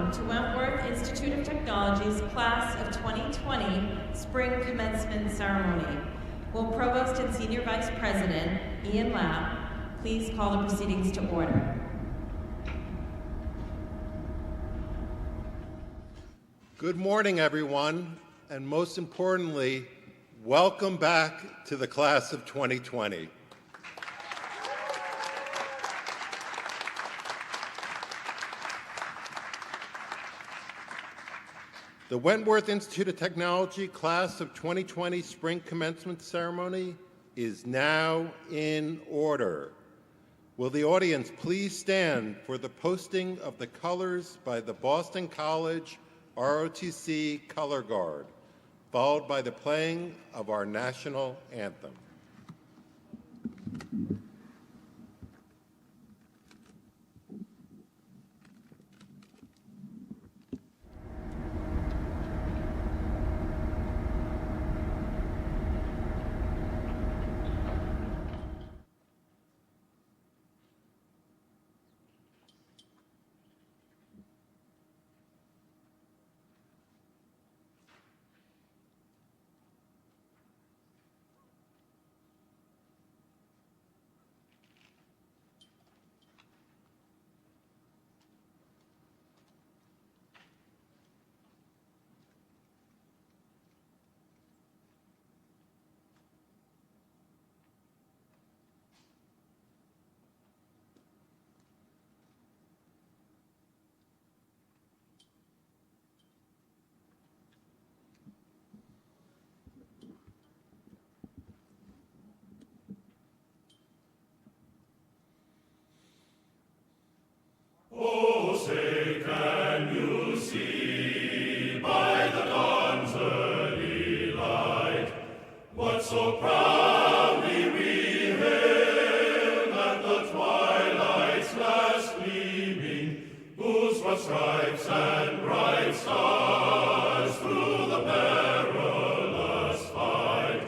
welcome to Wentworth Institute of Technology's Class of 2020 Spring Commencement Ceremony. Will Provost and Senior Vice President Ian Lapp please call the proceedings to order? Good morning, everyone, and most importantly, welcome back to the Class of 2020. The Wentworth Institute of Technology Class of 2020 Spring Commencement Ceremony is now in order. Will the audience please stand for the posting of the colors by the Boston College ROTC Color Guard, followed by the playing of our national anthem. Oh, say, can you see by the dawn's early light what so proudly we hailed at the twilight's last gleaming, whose broad stripes and bright stars through the perilous fight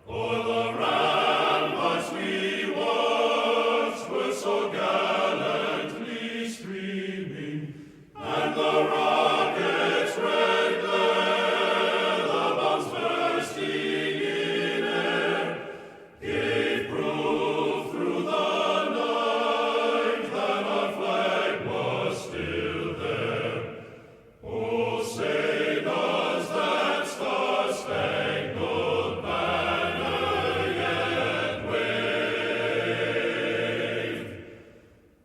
o'er the ramparts we watched were so gallantly streaming, and the rocket's red glare, the bombs bursting in air, gave proof through the night that our flag was still there. Oh, say, does that star-spangled banner yet wave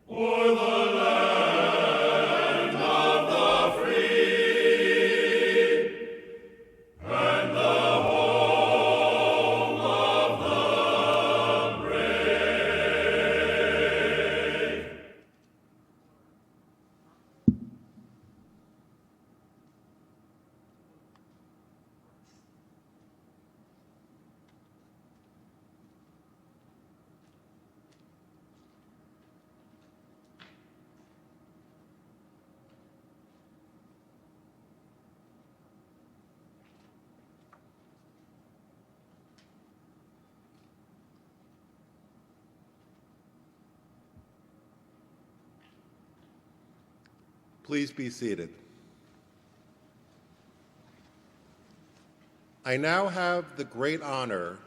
o'er the land of the free and the home of the brave? Please be seated. I now have the great honor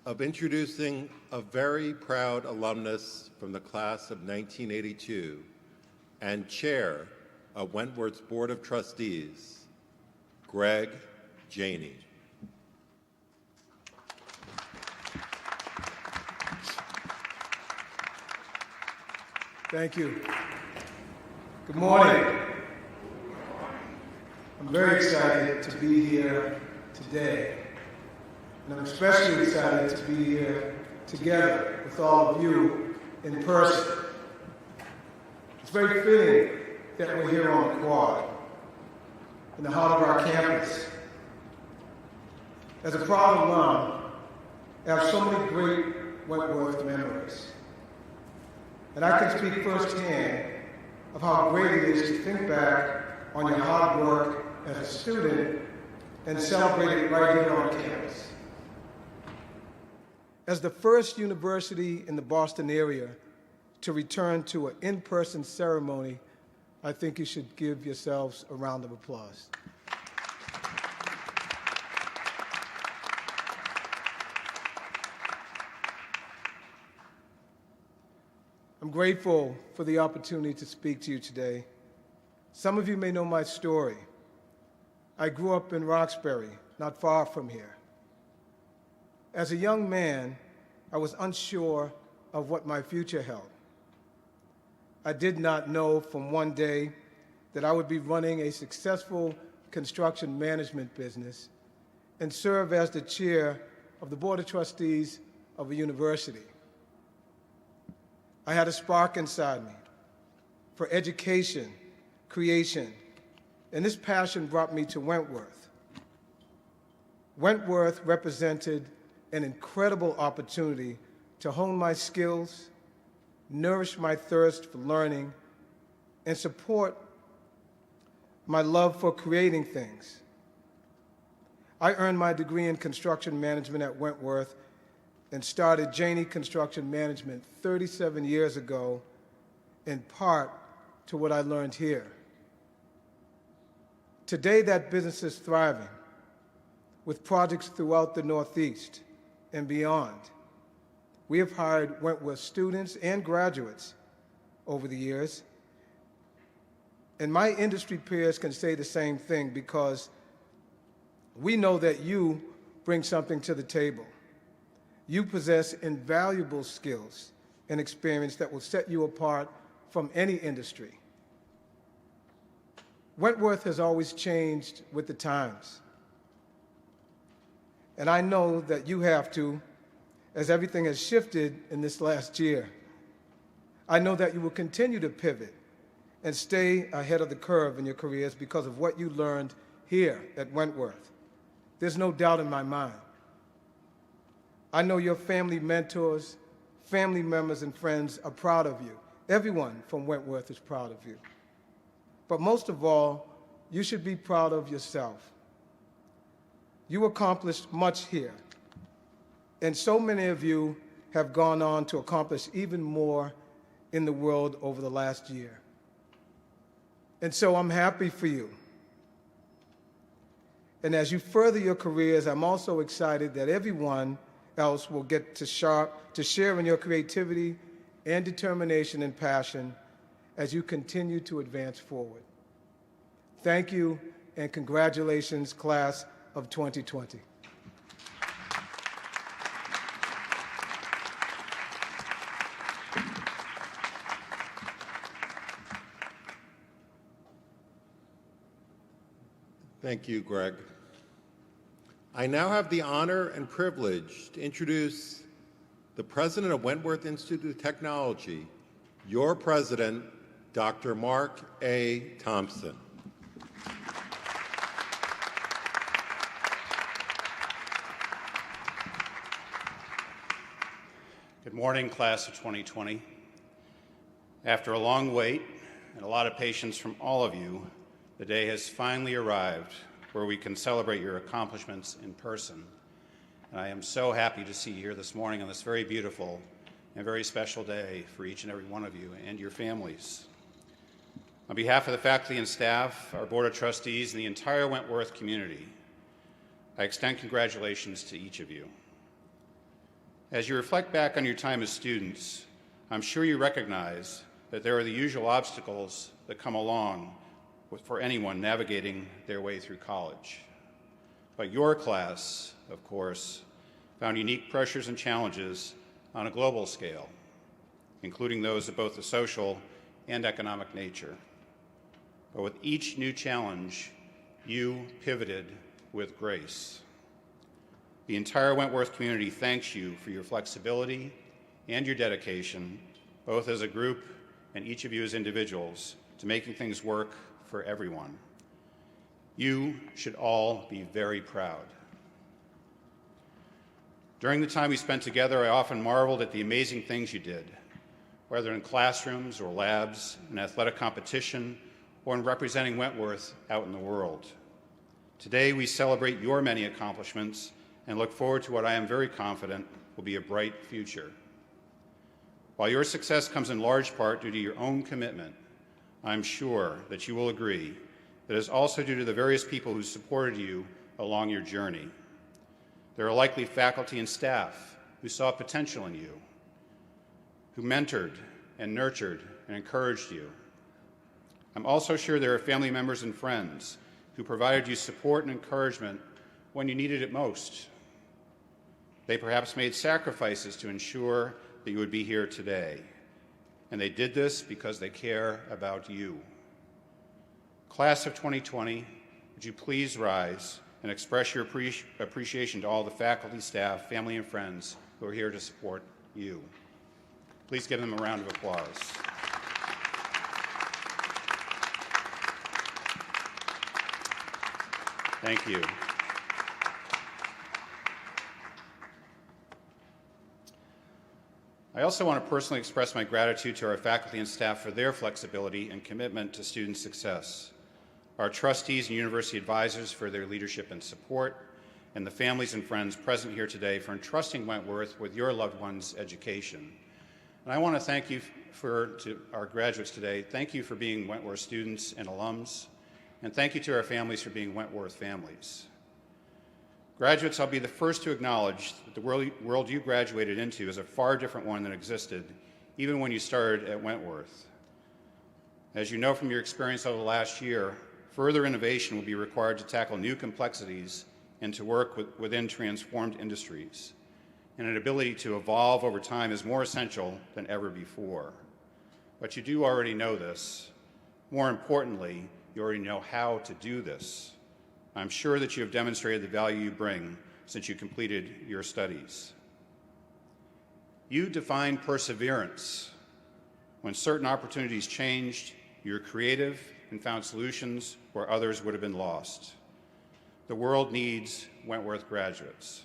of introducing a very proud alumnus from the class of 1982 and chair of Wentworth's Board of Trustees, Greg Janey. Thank you. Good morning. I'm very excited to be here today, and I'm especially excited to be here together with all of you in person. It's very fitting that we're here on the quad, in the heart of our campus. As a proud alum, I have so many great Wentworth memories, and I can speak firsthand of how great it is to think back on your hard work as a student and celebrate it right here on campus. As the first university in the Boston area to return to an in-person ceremony I think you should give yourselves a round of applause. I'm grateful for the opportunity to speak to you today. Some of you may know my story. I grew up in Roxbury, not far from here. As a young man, I was unsure of what my future held. I did not know from one day that I would be running a successful construction management business and serve as the chair of the Board of Trustees of a university. I had a spark inside me for education, creation, and this passion brought me to Wentworth. Wentworth represented an incredible opportunity to hone my skills, nourish my thirst for learning, and support my love for creating things. I earned my degree in construction management at Wentworth and started Janey Construction Management 37 years ago, in part to what I learned here. Today, that business is thriving with projects throughout the Northeast and beyond. We have hired Wentworth students and graduates over the years, and my industry peers can say the same thing because we know that you bring something to the table. You possess invaluable skills and experience that will set you apart from any industry. Wentworth has always changed with the times. And I know that you have to, as everything has shifted in this last year. I know that you will continue to pivot and stay ahead of the curve in your careers because of what you learned here at Wentworth. There's no doubt in my mind. I know your family mentors, family members, and friends are proud of you. Everyone from Wentworth is proud of you. But most of all, you should be proud of yourself. You accomplished much here, and so many of you have gone on to accomplish even more in the world over the last year. And so I'm happy for you. And as you further your careers, I'm also excited that everyone else will get to share in your creativity and determination and passion as you continue to advance forward. Thank you, and congratulations, class of 2020. Thank you, Greg. I now have the honor and privilege to introduce the president of Wentworth Institute of Technology, your president, Dr. Mark A. Thompson. Good morning, class of 2020. After a long wait and a lot of patience from all of you, the day has finally arrived where we can celebrate your accomplishments in person. And I am so happy to see you here this morning on this very beautiful and very special day for each and every one of you and your families. On behalf of the faculty and staff, our Board of Trustees, and the entire Wentworth community, I extend congratulations to each of you. As you reflect back on your time as students, I'm sure you recognize that there are the usual obstacles that come along for anyone navigating their way through college. But your class, of course, found unique pressures and challenges on a global scale, including those of both the social and economic nature. But with each new challenge, you pivoted with grace. The entire Wentworth community thanks you for your flexibility and your dedication, both as a group and each of you as individuals, to making things work for everyone. You should all be very proud. During the time we spent together, I often marveled at the amazing things you did, whether in classrooms or labs, in athletic competition, or in representing Wentworth out in the world. Today, we celebrate your many accomplishments and look forward to what I am very confident will be a bright future. While your success comes in large part due to your own commitment, I'm sure that you will agree that it is also due to the various people who supported you along your journey. There are likely faculty and staff who saw potential in you, who mentored and nurtured and encouraged you. I'm also sure there are family members and friends who provided you support and encouragement when you needed it most. They perhaps made sacrifices to ensure that you would be here today, and they did this because they care about you. Class of 2020, would you please rise and express your appreciation to all the faculty, staff, family, and friends who are here to support you. Please give them a round of applause. Thank you. I also want to personally express my gratitude to our faculty and staff for their flexibility and commitment to student success, our trustees and university advisors for their leadership and support, and the families and friends present here today for entrusting Wentworth with your loved one's education. And I want to thank you to our graduates today. Thank you for being Wentworth students and alums, and thank you to our families for being Wentworth families. Graduates, I'll be the first to acknowledge that the world you graduated into is a far different one than existed even when you started at Wentworth. As you know from your experience over the last year, further innovation will be required to tackle new complexities and to work within transformed industries. And an ability to evolve over time is more essential than ever before. But you do already know this. More importantly, you already know how to do this. I'm sure that you have demonstrated the value you bring since you completed your studies. You defined perseverance. When certain opportunities changed, you were creative and found solutions where others would have been lost. The world needs Wentworth graduates,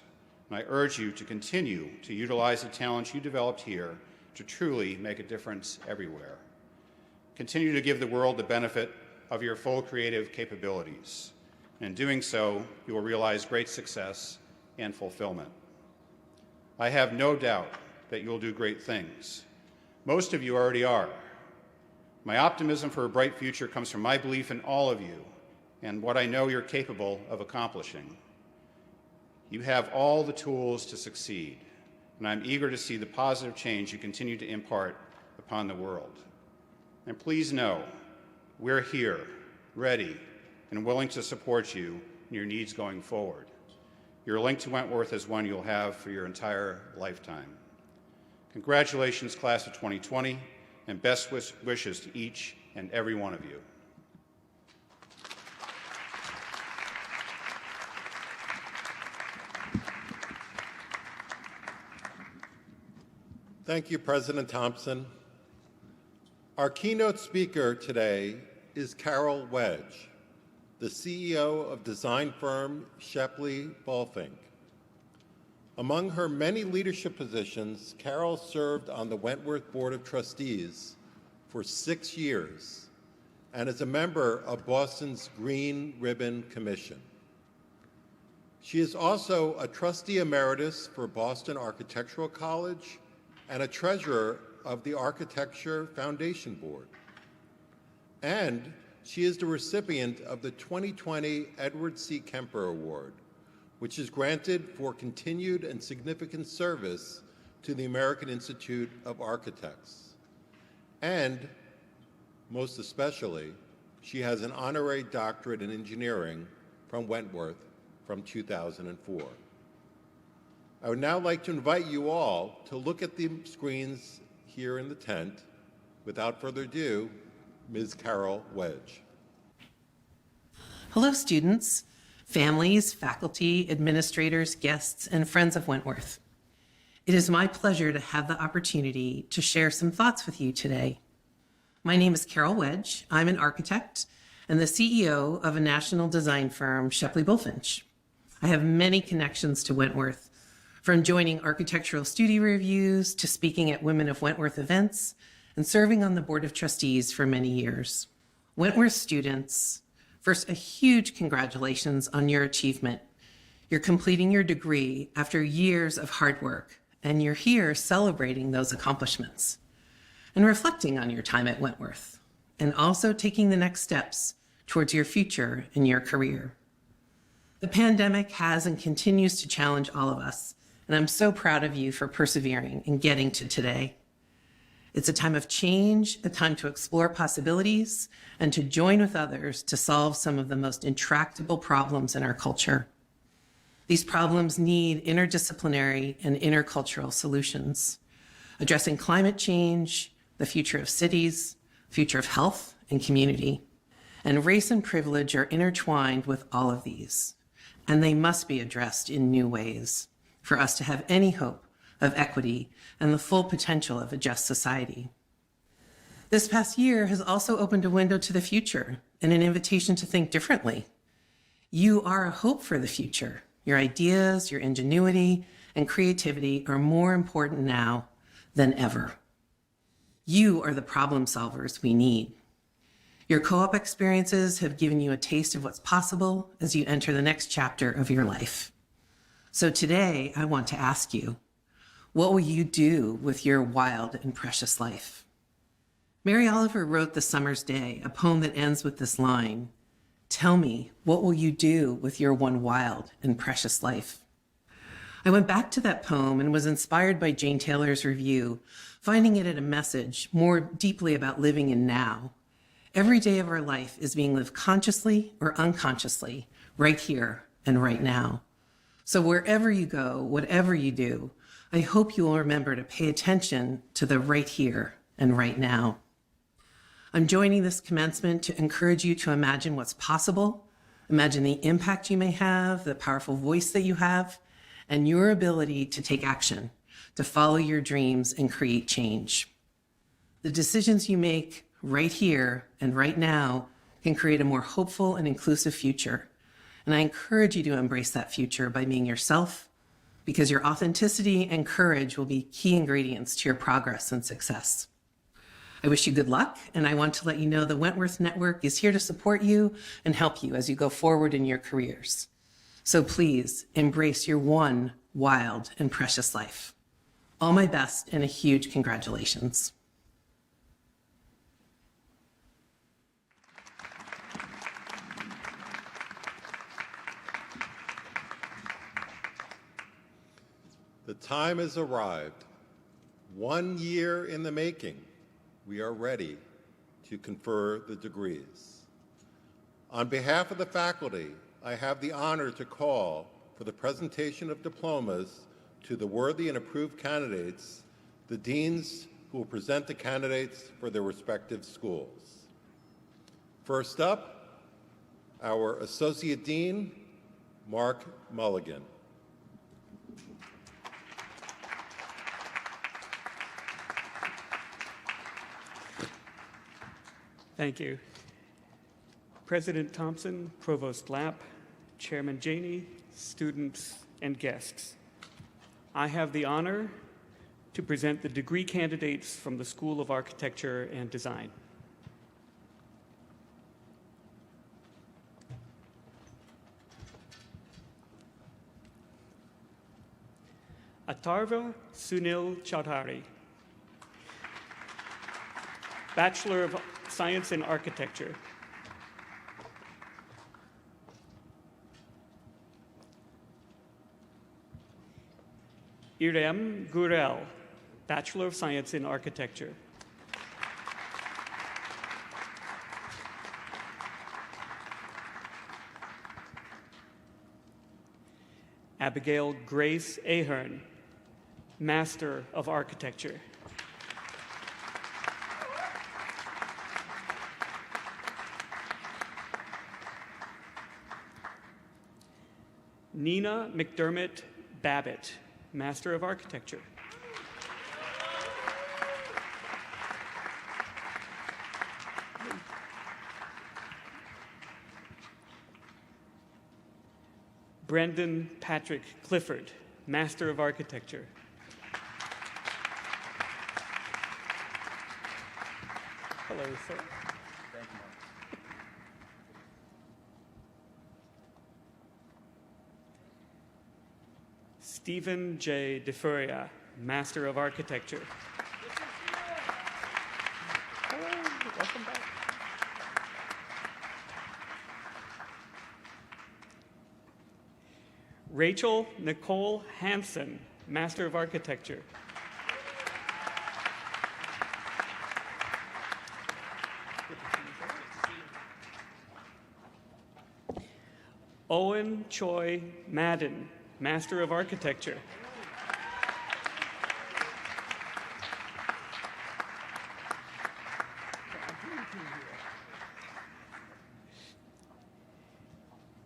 and I urge you to continue to utilize the talents you developed here to truly make a difference everywhere. Continue to give the world the benefit of your full creative capabilities. In doing so, you will realize great success and fulfillment. I have no doubt that you will do great things. Most of you already are. My optimism for a bright future comes from my belief in all of you and what I know you're capable of accomplishing. You have all the tools to succeed, and I'm eager to see the positive change you continue to impart upon the world. And please know, we're here, ready, and willing to support you in your needs going forward. Your link to Wentworth is one you'll have for your entire lifetime. Congratulations, class of 2020, and best wishes to each and every one of you. Thank you, President Thompson. Our keynote speaker today is Carol Wedge, the CEO of design firm Shepley Bulfink. Among her many leadership positions, Carol served on the Wentworth Board of Trustees for 6 years and is a member of Boston's Green Ribbon Commission. She is also a trustee emeritus for Boston Architectural College and a treasurer of the Architecture Foundation Board. And she is the recipient of the 2020 Edward C. Kemper Award, which is granted for continued and significant service to the American Institute of Architects. And, most especially, she has an honorary doctorate in engineering from Wentworth from 2004. I would now like to invite you all to look at the screens here in the tent. Without further ado, Ms. Carol Wedge. Hello, students, families, faculty, administrators, guests, and friends of Wentworth. It is my pleasure to have the opportunity to share some thoughts with you today. My name is Carol Wedge. I'm an architect and the CEO of a national design firm, Shepley Bulfink. I have many connections to Wentworth, from joining architectural studio reviews to speaking at Women of Wentworth events and serving on the Board of Trustees for many years. Wentworth students, first, a huge congratulations on your achievement. You're completing your degree after years of hard work, and you're here celebrating those accomplishments and reflecting on your time at Wentworth. and also taking the next steps towards your future in your career. The pandemic has and continues to challenge all of us, and I'm so proud of you for persevering and getting to today. It's a time of change, a time to explore possibilities, and to join with others to solve some of the most intractable problems in our culture. These problems need interdisciplinary and intercultural solutions, addressing climate change, the future of cities, future of health and community. And race and privilege are intertwined with all of these, and they must be addressed in new ways for us to have any hope of equity and the full potential of a just society. This past year has also opened a window to the future and an invitation to think differently. You are a hope for the future. Your ideas, your ingenuity, and creativity are more important now than ever. You are the problem solvers we need. Your co-op experiences have given you a taste of what's possible as you enter the next chapter of your life. So today, I want to ask you, what will you do with your wild and precious life? Mary Oliver wrote The Summer's Day, a poem that ends with this line, "Tell me, what will you do with your one wild and precious life?" I went back to that poem and was inspired by Jane Taylor's review, finding it a message more deeply about living in now. Every day of our life is being lived consciously or unconsciously, right here and right now. So wherever you go, whatever you do, I hope you will remember to pay attention to the right here and right now. I'm joining this commencement to encourage you to imagine what's possible, imagine the impact you may have, the powerful voice that you have, and your ability to take action, to follow your dreams and create change. The decisions you make right here and right now can create a more hopeful and inclusive future. And I encourage you to embrace that future by being yourself, because your authenticity and courage will be key ingredients to your progress and success. I wish you good luck, and I want to let you know the Wentworth Network is here to support you and help you as you go forward in your careers. So please embrace your one wild and precious life. All my best and a huge congratulations. The time has arrived. 1 year in the making. We are ready to confer the degrees. On behalf of the faculty, I have the honor to call for the presentation of diplomas to the worthy and approved candidates, the deans who will present the candidates for their respective schools. First up, our Associate Dean, Mark Mulligan. Thank you. President Thompson, Provost Lapp, Chairman Janey, students, and guests. I have the honor to present the degree candidates from the School of Architecture and Design. Atharva Sunil Chaudhary, Bachelor of Science in Architecture. Irem Gurel, Bachelor of Science in Architecture. Abigail Grace Ahern, Master of Architecture. Nina McDermott Babbitt, Master of Architecture. Brendan Patrick Clifford, Master of Architecture. Hello, sir. Thank you, Mark. Stephen J. DeFuria, Master of Architecture. Hello, welcome back. Rachel Nicole Hansen, Master of Architecture. Owen Choi Madden, Master of Architecture.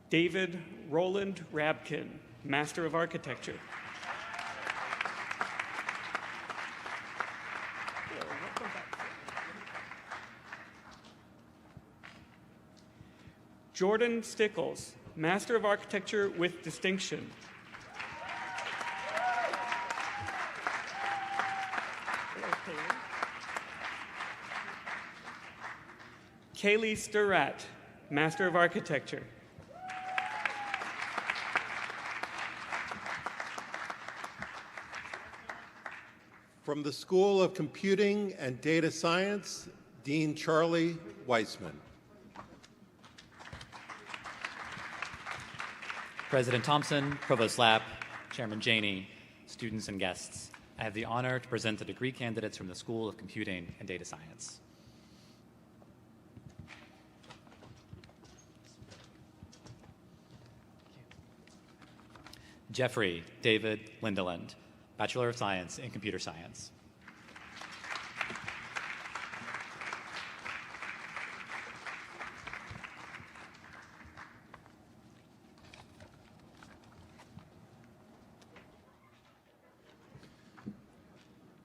David Roland Rabkin, Master of Architecture. Jordan Stickles, Master of Architecture with distinction. Kaylee Sturrat, Master of Architecture. From the School of Computing and Data Science, Dean Charlie Weissman. President Thompson, Provost Lapp, Chairman Janey, students and guests, I have the honor to present the degree candidates from the School of Computing and Data Science. Jeffrey David Lindeland, Bachelor of Science in Computer Science.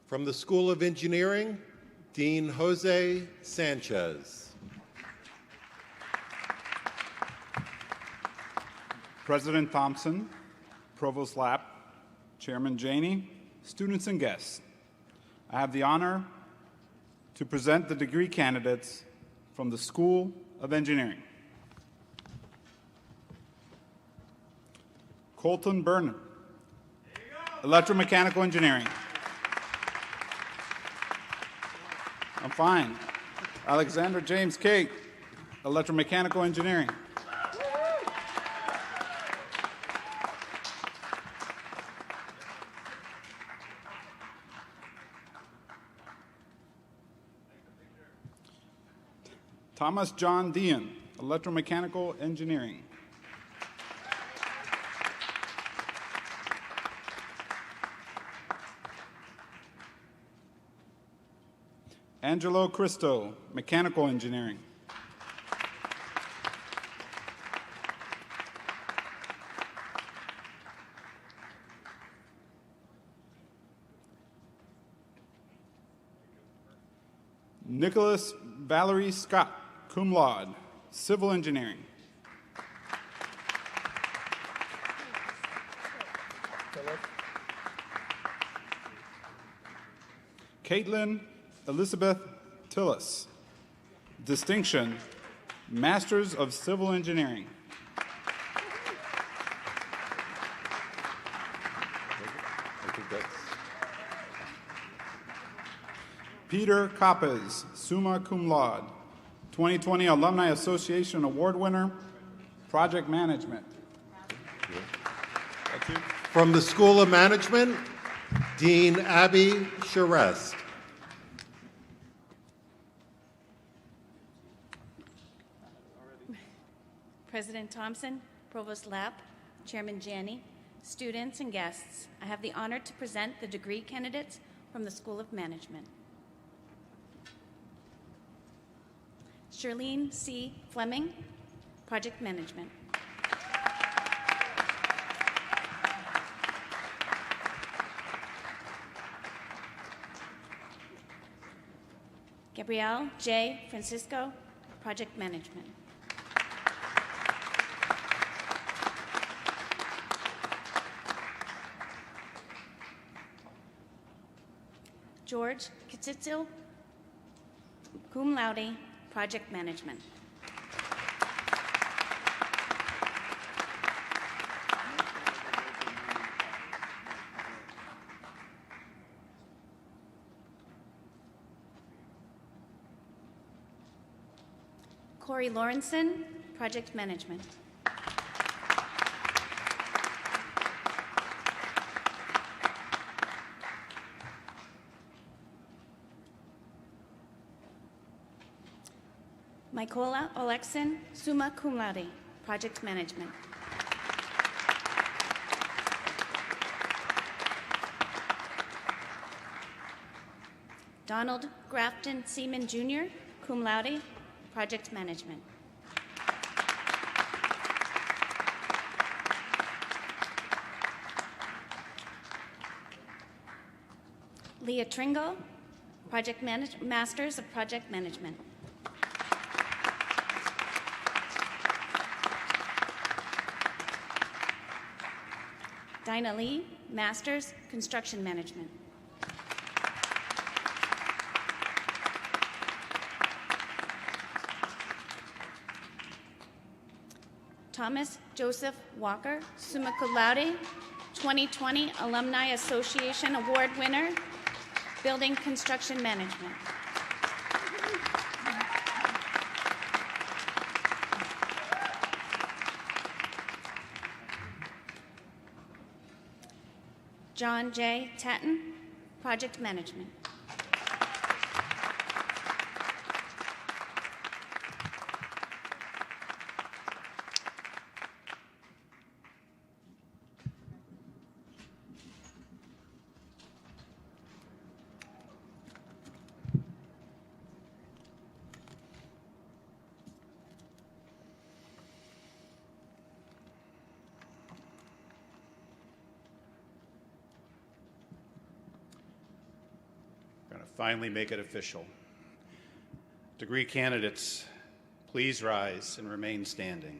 From the School of Engineering, Dean Jose Sanchez. President Thompson, Provost Lapp, Chairman Janey, students and guests, I have the honor to present the degree candidates from the School of Engineering. Colton Burnham, Electromechanical Engineering. I'm fine. Alexander James Cake, Electromechanical Engineering. Thomas John Dean, Electromechanical Engineering. Angelo Cristo, Mechanical Engineering. Nicholas Valerie Scott, cum laude, Civil Engineering. Caitlin Elizabeth Tillis, distinction, Masters of Civil Engineering. Peter Coppes, summa cum laude, 2020 Alumni Association Award winner, Project Management. From the School of Management, Dean Abby Charest. President Thompson, Provost Lapp, Chairman Janey, students and guests, I have the honor to present the degree candidates from the School of Management. Charlene C. Fleming, Project Management. Gabrielle J. Francisco, Project Management. George Kitsitsil, cum laude, Project Management. Corey Lawrenson, Project Management. Mykola Oleksin, summa cum laude, Project Management. Donald Grafton Seaman Jr., cum laude, Project Management. Leah Tringle, Masters of Project Management. Dinah Lee, Masters, Construction Management. Thomas Joseph Walker, summa cum laude, 2020 Alumni Association Award winner, Building Construction Management. John J. Tatton, Project Management. Finally make it official. Degree candidates, please rise and remain standing.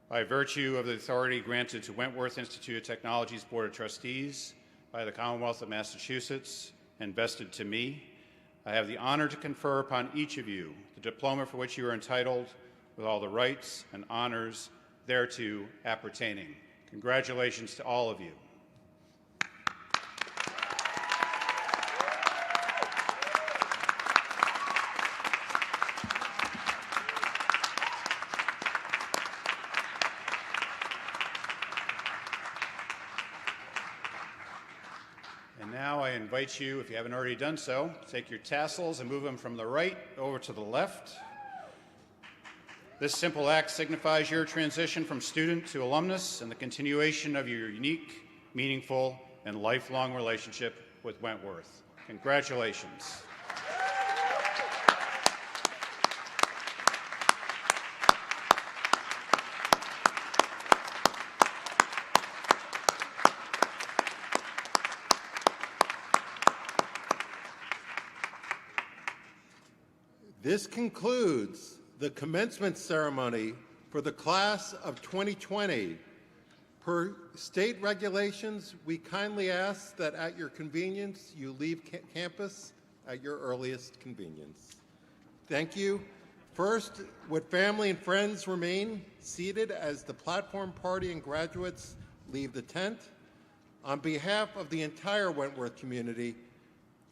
By virtue of the authority granted to Wentworth Institute of Technology's Board of Trustees by the Commonwealth of Massachusetts and vested to me, I have the honor to confer upon each of you the diploma for which you are entitled with all the rights and honors thereto appertaining. Congratulations to all of you. And now I invite you, if you haven't already done so, to take your tassels and move them from the right over to the left. This simple act signifies your transition from student to alumnus and the continuation of your unique, meaningful, and lifelong relationship with Wentworth. Congratulations. This concludes the commencement ceremony for the class of 2020. Per state regulations, we kindly ask that at your convenience, you leave campus at your earliest convenience. Thank you. First, would family and friends remain seated as the platform party and graduates leave the tent? On behalf of the entire Wentworth community,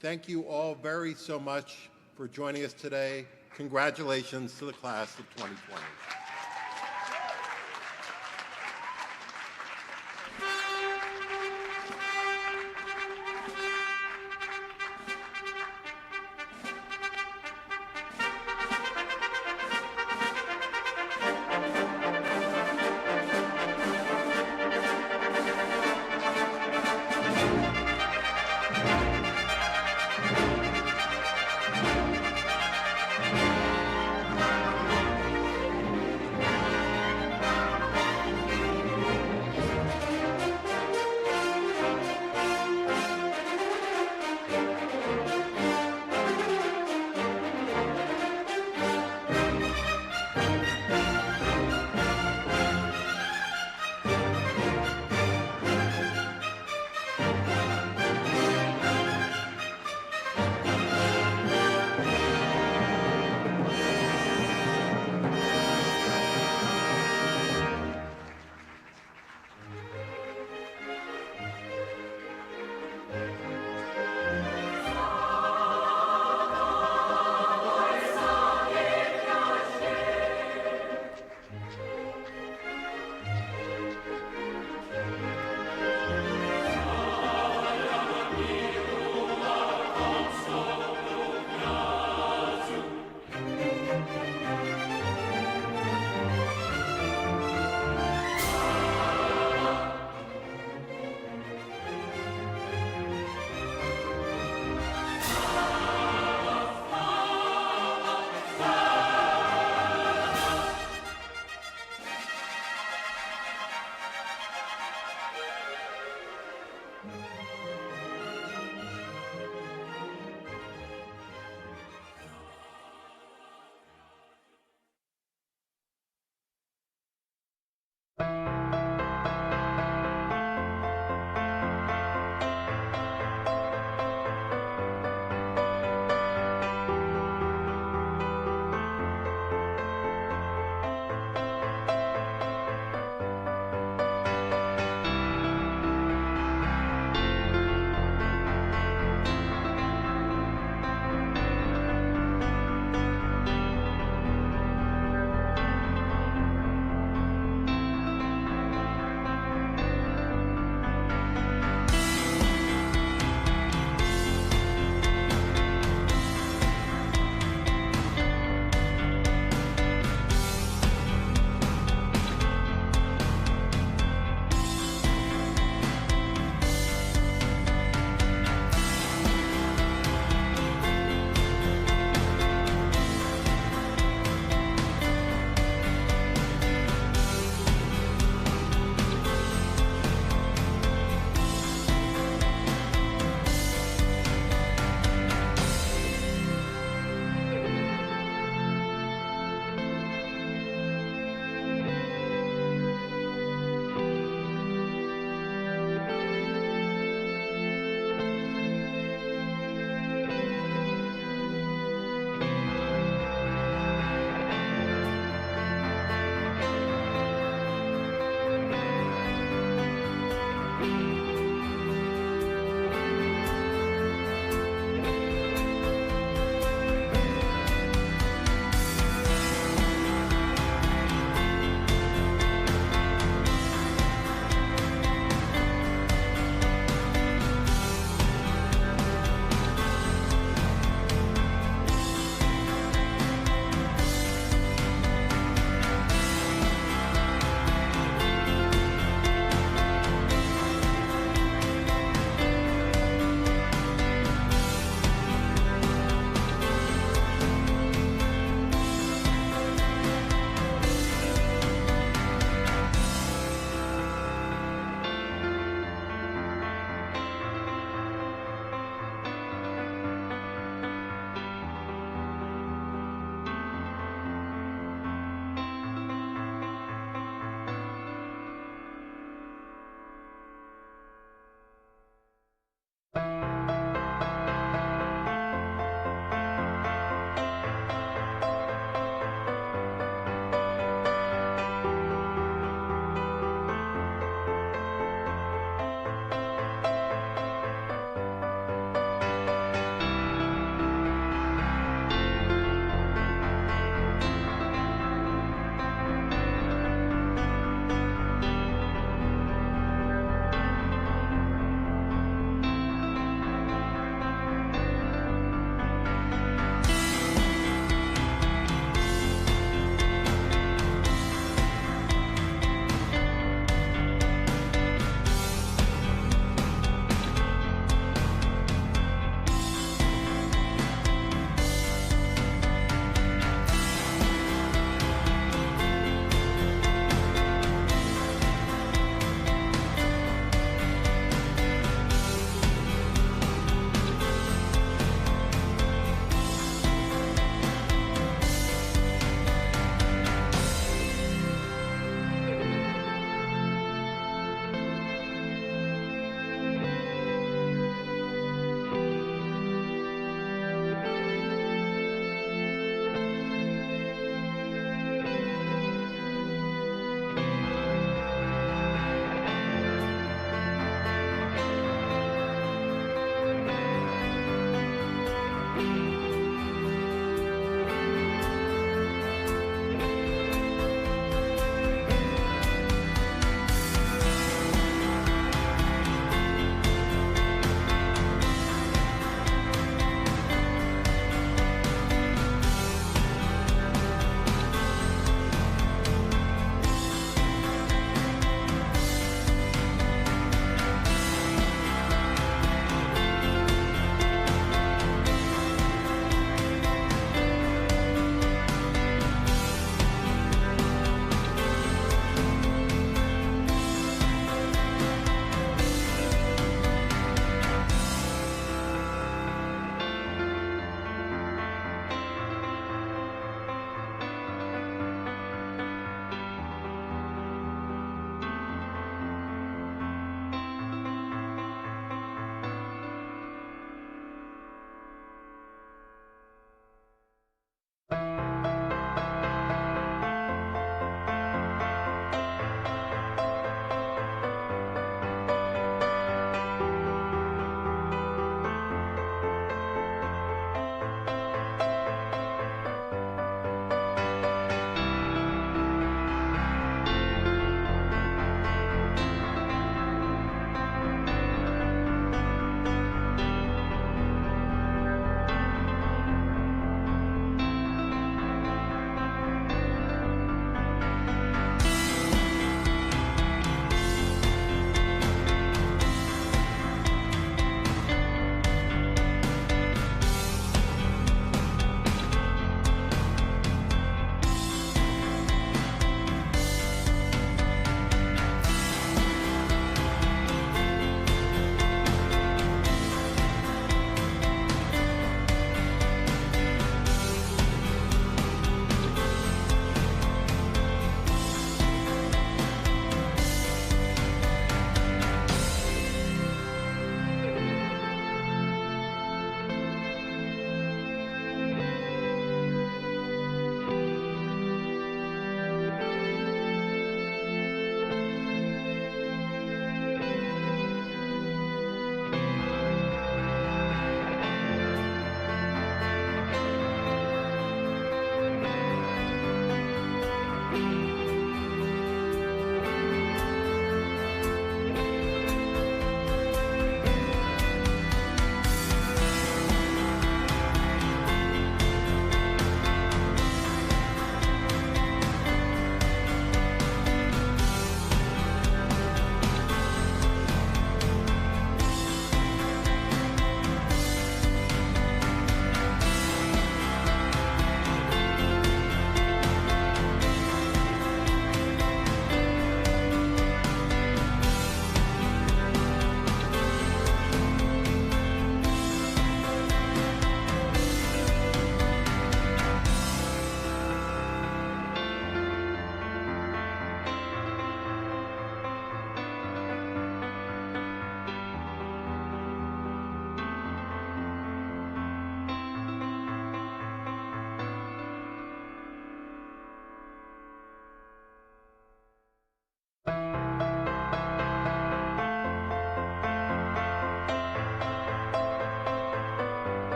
thank you all very so much for joining us today. Congratulations to the class of 2020.